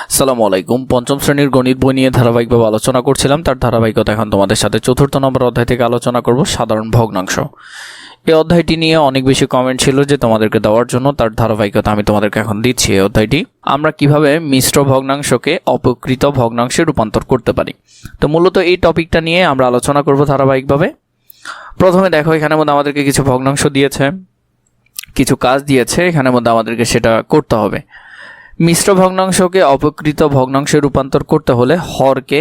আসসালামু আলাইকুম। পঞ্চম শ্রেণীর গণিত বই নিয়ে ধারাবাহিকভাবে আলোচনা করছিলাম। তার ধারাবাহিকতা এখন তোমাদের সাথে চতুর্থ নম্বর অধ্যায় থেকে আলোচনা করব, সাধারণ ভগ্নাংশ। এই অধ্যায়টি নিয়ে অনেক বেশি কমেন্ট ছিল যে তোমাদেরকে দেওয়ার জন্য, তার ধারাবাহিকতা আমি তোমাদেরকে এখন দিচ্ছি। এই অধ্যায়টি আমরা কিভাবে মিশ্র ভগ্নাংশকে অপকৃত ভগ্নাংশে রূপান্তর করতে পারি। তো মূলত এই টপিকটা নিয়ে আমরা আলোচনা করব ধারাবাহিকভাবে। প্রথমে দেখো, এখানের মধ্যে আমাদেরকে কিছু ভগ্নাংশ দিয়েছে, কিছু কাজ দিয়েছে, এখানের মধ্যে আমাদেরকে সেটা করতে হবে। মিশ্র ভগ্নাংশকে অপকৃত ভগ্নাংশে রূপান্তর করতে হলে হরকে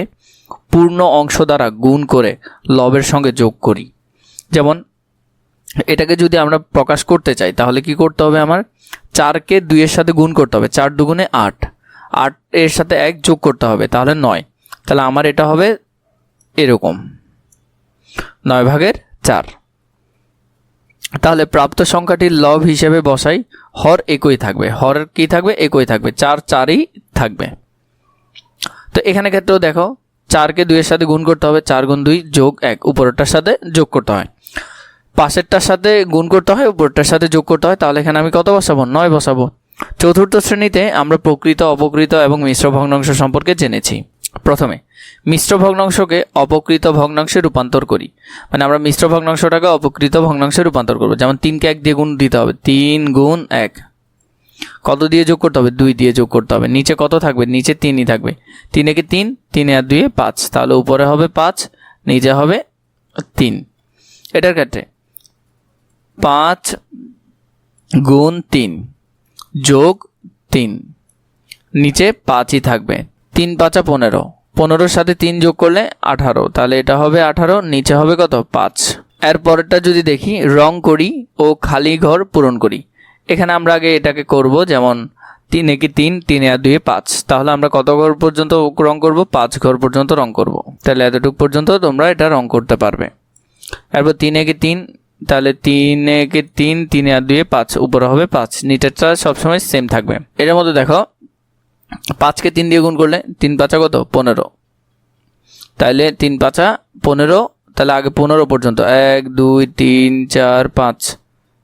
পূর্ণ অংশ দ্বারা গুণ করে লবের সঙ্গে যোগ করি। যেমন এটাকে যদি আমরা প্রকাশ করতে চাই তাহলে কি করতে হবে, আমার 4কে 2-এর সাথে গুণ করতে হবে, 4 দুগুণে 8, 8 এর সাথে 1 যোগ করতে হবে, তাহলে 9। তাহলে আমার এটা হবে এরকম 9/4। তাহলে প্রাপ্ত সংখ্যাটির লব হিসেবে বসাই, হর একই থাকবে, হর কি থাকবে, একই থাকবে, 4-4ই থাকবে। তো এখানে ক্ষেত্রেও দেখো, 4কে 2-এর সাথে গুণ করতে হবে, 4 গুণ 2 যোগ 1, উপরেরটার সাথে যোগ করতে হয়, পাশেরটার সাথে গুণ করতে হয়, উপরেরটার সাথে যোগ করতে হয়। তাহলে এখানে আমি কত বসাবো, 9 বসাবো। চতুর্থ শ্রেণীতে আমরা প্রকৃত, অপকৃত এবং মিশ্র ভগ্নাংশ সম্পর্কে জেনেছি। প্রথমে মিশ্র ভগ্নাংশকে অপকৃত ভগ্নাংশে রূপান্তর করি, মানে আমরা মিশ্র ভগ্নাংশটাকে অপকৃত ভগ্নাংশে রূপান্তর করবো। যেমন 3কে 1 দিয়ে গুণ দিতে হবে, 3 গুণ 1, কত দিয়ে যোগ করতে হবে, 2 দিয়ে যোগ করতে হবে। নিচে কত থাকবে, নিচে 3ই থাকবে, 3 একে 3, 3 আর 2 5, তাহলে উপরে হবে 5, নিচে হবে 3। এটার ক্ষেত্রে 5 গুণ 3 যোগ 3, নিচে 5ই থাকবে, 3 5 15, 15-র সাথে 3 যোগ করলে 18, তাহলে এটা হবে 18, নিচে হবে কত, 5। এরপরেরটা যদি দেখি, রং করি ও খালি ঘর পূরণ করি। এখানে আমরা আগে এটাকে করব, যেমন 3 একে 3, 3 আর 2 5, তাহলে আমরা কত ঘর পর্যন্ত রং করব, 5 ঘর পর্যন্ত রং করব। তাহলে এতটুকু পর্যন্ত তোমরা এটা রং করতে পারবে। এরপর 3 একে 3, তাহলে 3 একে 3, 3 আর 2 5, উপরে হবে 5, নিচেরটা সবসময় সেম থাকবে। এর মধ্যে দেখো, 5কে 3 দিয়ে গুণ করলে 3 5 কত, 15, তাহলে 3 5 15, তাহলে আগে 15 পর্যন্ত, 1 2 3 4 5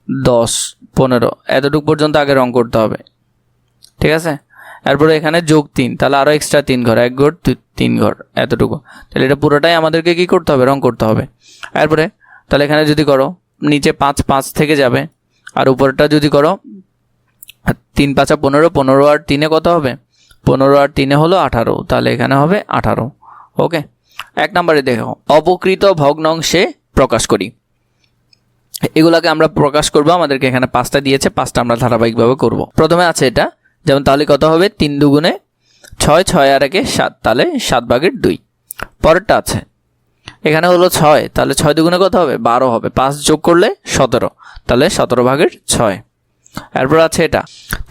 10 15, এতটুকু পর্যন্ত আগে রং করতে হবে, ঠিক আছে। এরপরে এখানে যোগ 3, তাহলে আরও এক্সট্রা 3 ঘর, 1 ঘর 3 ঘর, এতটুকু। তাহলে এটা পুরোটাই আমাদেরকে কি করতে হবে, রং করতে হবে। এরপরে তাহলে এখানে যদি করো, নিচে 5 5 থেকে যাবে, আর উপরটা যদি করো 3 5 15, 15 আর 3-এ কত হবে, 15 আর 3-এ হলো 18, তাহলে এখানে হবে 18। ওকে, 1 নম্বরে দেখো, অপকৃত ভগ্নাংশে প্রকাশ করি। এগুলাকে আমরা প্রকাশ করব, আমাদেরকে এখানে 5টা দিয়েছে, 5টা আমরা ধারাবাহিকভাবে করব। প্রথমে আছে এটা, যেমন তাহলে কত হবে, 3 দুগুণে 6, 6 আর 1 7, তাহলে 7/2। পরেরটা আছে, এখানে হলো 6, তাহলে 6 দুগুণে কত হবে, 12 হবে, 5 যোগ করলে 17, তাহলে 17/6। এরপর আছে এটা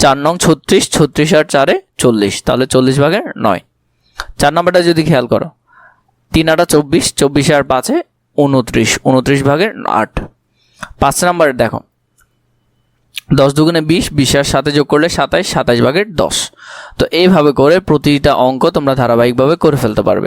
4 নং 36, 36 আর 4-এ 40, তাহলে 40/9। 4 নম্বরটা যদি খেয়াল করো, 3 8 24, 24 আর 5-এ 29, 29/8। 5 নম্বরে দেখো, 10 দুগুণে 20, 20 আর 7-এ যোগ করলে 27, 27/10। তো এইভাবে করে প্রতিটা অঙ্ক তোমরা ধারাবাহিকভাবে করে ফেলতে পারবে।